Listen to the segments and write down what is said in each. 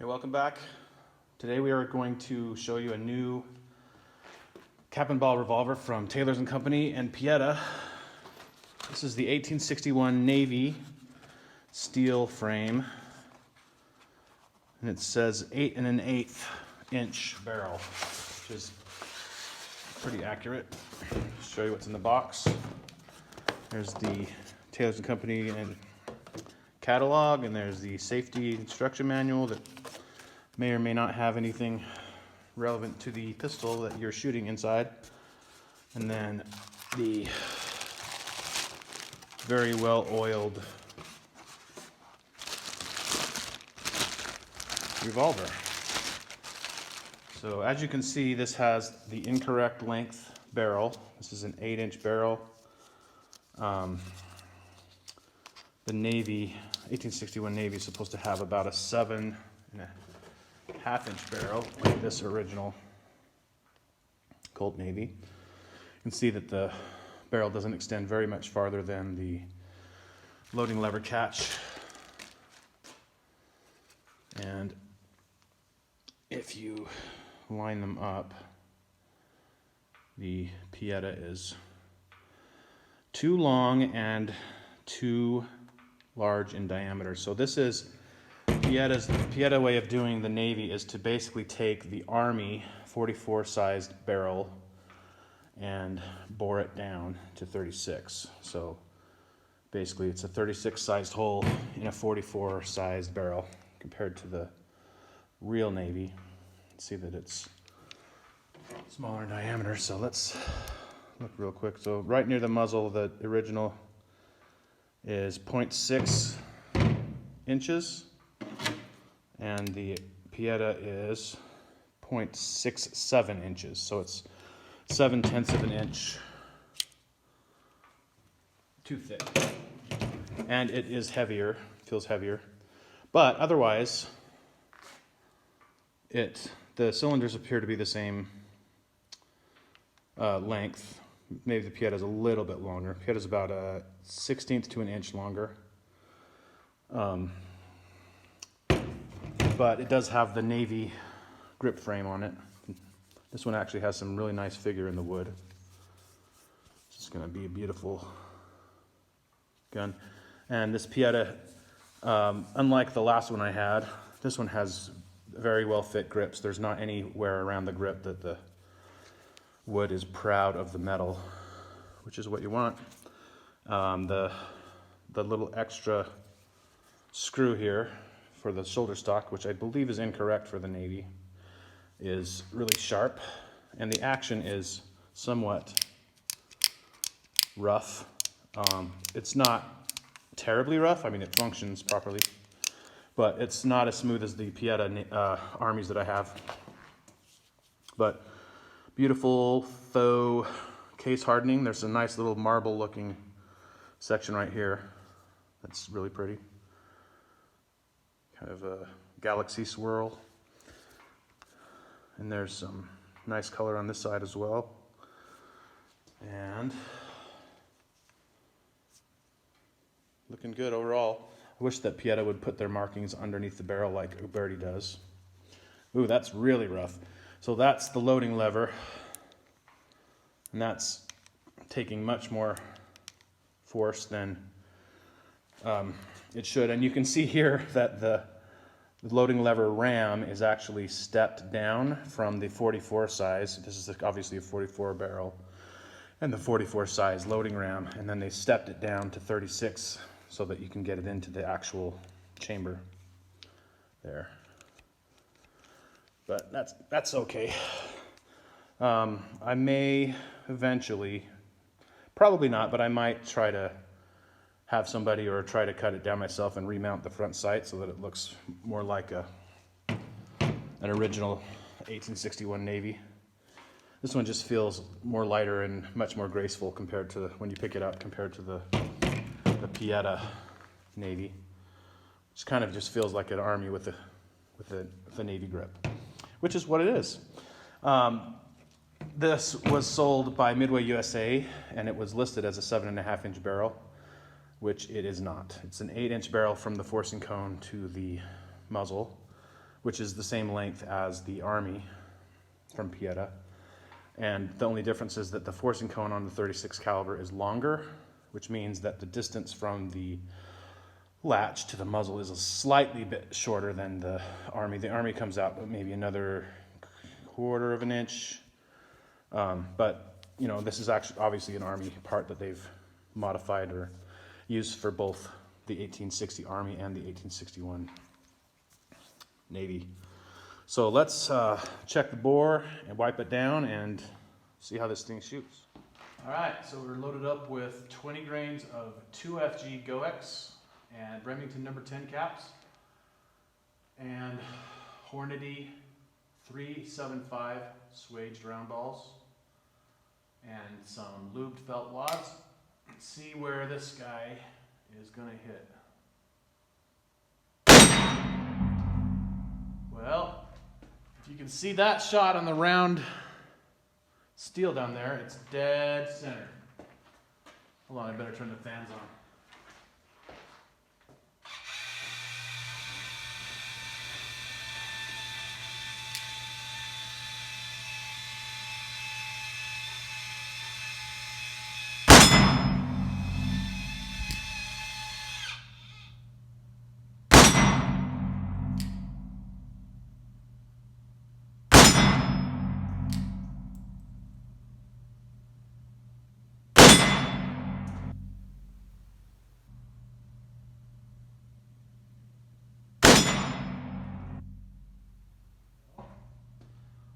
Hey, welcome back. Today we are going to show you a new cap and ball revolver from Taylor & Company and Pietta. This is the 1861 Navy steel frame, and it says 8 1/8 inch barrel, which is pretty accurate. Show you what's in the box. There's the Taylor & Company and catalog, and there's the safety instruction manual that may or may not have anything relevant to the pistol that you're shooting inside. And then the very well oiled revolver. So as you can see, this has the incorrect length barrel. This is an 8-inch barrel. The Navy, 1861 Navy, is supposed to have about a 7 1/2-inch barrel, like this original Colt Navy. You can see that the barrel doesn't extend very much farther than the loading lever catch. And if you line them up, the Pietta is too long and too large in diameter. So this is Pietta way of doing the Navy is to basically take the Army 44 sized barrel and bore it down to 36. So basically it's a 36 sized hole in a 44 sized barrel compared to the real Navy. See that it's smaller in diameter. So let's look real quick. So right near the muzzle, the original is 0.6 inches. And the Pietta is 0.67 inches, so it's 7/10 of an inch too thick. And it is heavier, feels heavier. But otherwise, the cylinders appear to be the same length. Maybe the Pietta is a little bit longer. Pietta is about a 1/16 to an inch longer. But it does have the Navy grip frame on it. This one actually has some really nice figure in the wood. This is going to be a beautiful gun. And this Pietta, unlike the last one I had, this one has very well fit grips. There's not anywhere around the grip that the wood is proud of the metal, which is what you want. The little extra screw here for the shoulder stock, which I believe is incorrect for the Navy, is really sharp, and the action is somewhat rough. It's not terribly rough. I mean, it functions properly, but it's not as smooth as the Pietta Armies that I have. But beautiful faux case hardening. There's a nice little marble looking section right here that's really pretty. Kind of a galaxy swirl. And there's some nice color on this side as well. And looking good overall. I wish that Pietta would put their markings underneath the barrel like Uberti does. Ooh, that's really rough. So that's the loading lever. And that's taking much more force than it should. And you can see here that the loading lever ram is actually stepped down from the 44 size. This is obviously a 44 barrel and the 44 size loading ram, and then they stepped it down to 36 so that you can get it into the actual chamber there. But that's okay. I may eventually, probably not, but I might try to have somebody or try to cut it down myself and remount the front sight so that it looks more like an original 1861 Navy. This one just feels more lighter and much more graceful compared to when you pick it up compared to the Pietta Navy, which kind of just feels like an Army with a Navy grip, which is what it is. This was sold by Midway USA, and it was listed as a 7 1/2 inch barrel, which it is not. It's an 8-inch barrel from the forcing cone to the muzzle, which is the same length as the Army from Pietta. And the only difference is that the forcing cone on the 36 caliber is longer, which means that the distance from the latch to the muzzle is a slightly bit shorter than the Army. The Army comes out maybe another 1/4 of an inch. But you know, this is actually obviously an Army part that they've modified or used for both the 1860 Army and the 1861 Navy. So let's check the bore and wipe it down and see how this thing shoots. All right, so we're loaded up with 20 grains of 2FG GoX and Remington number 10 caps and Hornady 375 swaged round balls and some lubed felt wads. Let's see where this guy is gonna hit. Well, if you can see that shot on the round steel down there, it's dead center. Hold on, I better turn the fans on.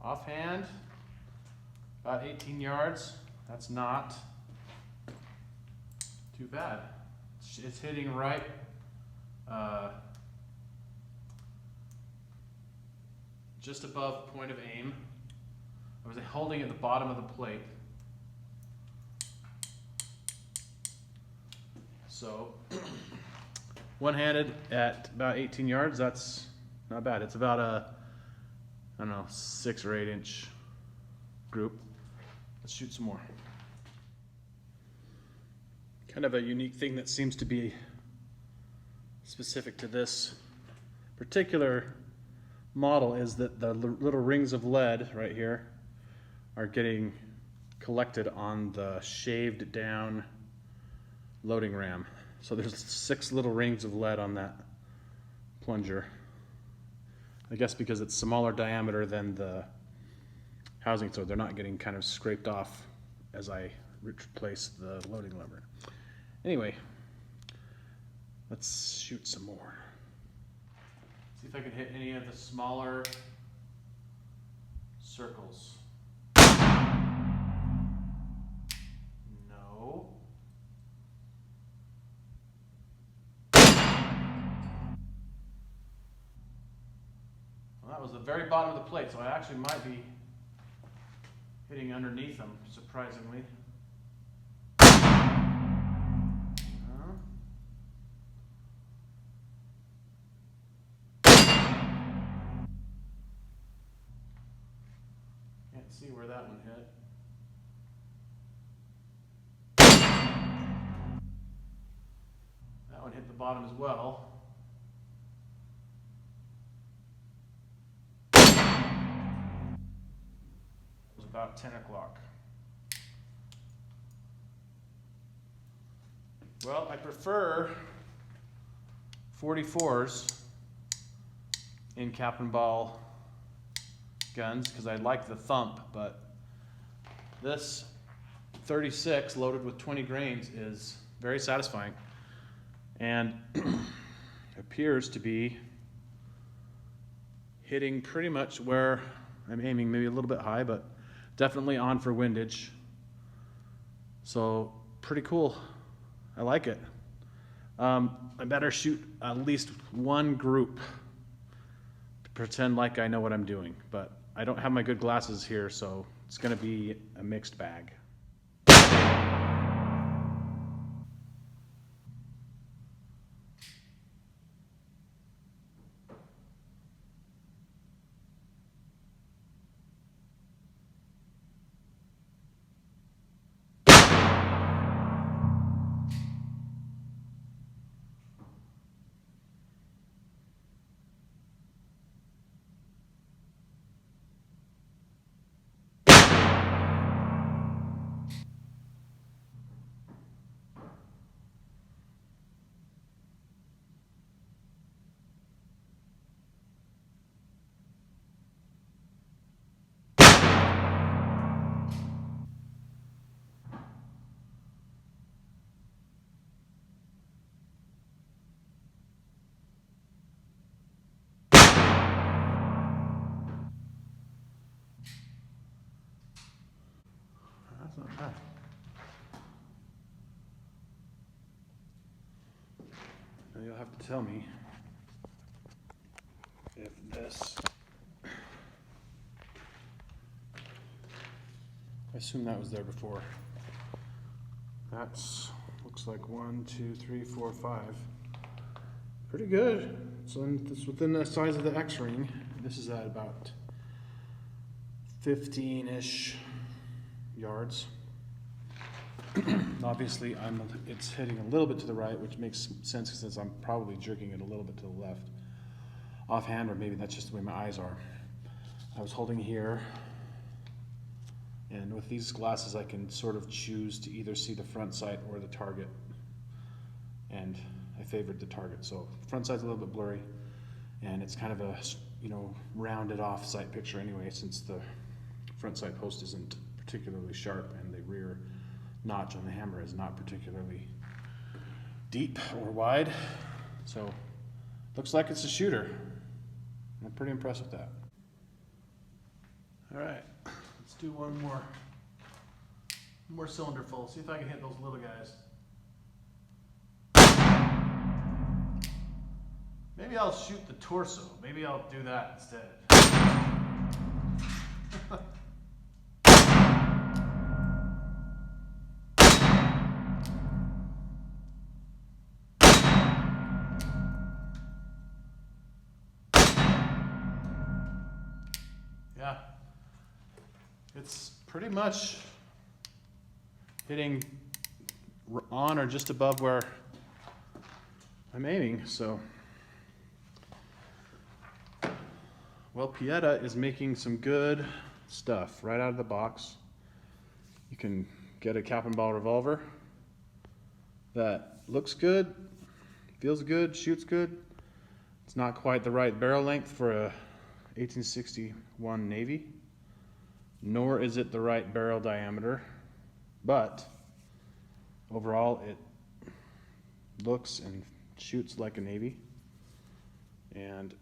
Offhand, about 18 yards. That's not too bad. It's hitting right just above point of aim. I was holding at the bottom of the plate. So one-handed at about 18 yards, that's not bad. It's about a, I don't know, 6 or 8 inch group. Let's shoot some more. Kind of a unique thing that seems to be specific to this particular model is that the little rings of lead right here are getting collected on the shaved down loading ram. So there's 6 little rings of lead on that plunger. I guess because it's smaller diameter than the housing, so they're not getting kind of scraped off as I replace the loading lever. Anyway, let's shoot some more. See if I can hit any of the smaller circles. No. Well, that was the very bottom of the plate, so I actually might be hitting underneath them, surprisingly. Can't see where that one hit. That one hit the bottom as well. About 10 o'clock. Well, I prefer 44s in cap and ball guns because I like the thump, but this 36 loaded with 20 grains is very satisfying and appears to be hitting pretty much where I'm aiming, maybe a little bit high, but definitely on for windage. So pretty cool. I like it. I better shoot at least one group to pretend like I know what I'm doing, but I don't have my good glasses here, so it's going to be a mixed bag. you'll have to tell me if this, I assume that was there before. That's, looks like 1, 2, 3, 4, 5. Pretty good. So it's within the size of the X-ring. This is at about 15-ish yards. Obviously, it's hitting a little bit to the right, which makes sense since I'm probably jerking it a little bit to the left. Offhand, or maybe that's just the way my eyes are. I was holding here, and with these glasses I can sort of choose to either see the front sight or the target, and I favored the target. So front sight's a little bit blurry, and it's kind of a, you know, rounded off sight picture anyway, since the front sight post isn't particularly sharp and the rear notch on the hammer is not particularly deep or wide. So looks like it's a shooter. I'm pretty impressed with that. All right, let's do one more cylinder full. See if I can hit those little guys. Maybe I'll shoot the torso. Maybe I'll do that instead. Yeah, it's pretty much hitting on or just above where I'm aiming, so. Well, Pietta is making some good stuff right out of the box. You can get a cap and ball revolver that looks good, feels good, shoots good. It's not quite the right barrel length for a 1861 Navy, nor is it the right barrel diameter, but overall it looks and shoots like a Navy. And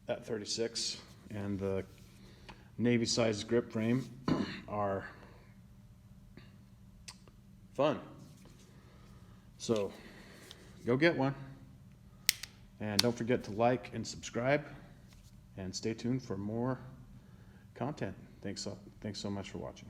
at 36, and the Navy size grip frame are fun. So go get one, and don't forget to like and subscribe, and stay tuned for more content. Thanks so much for watching.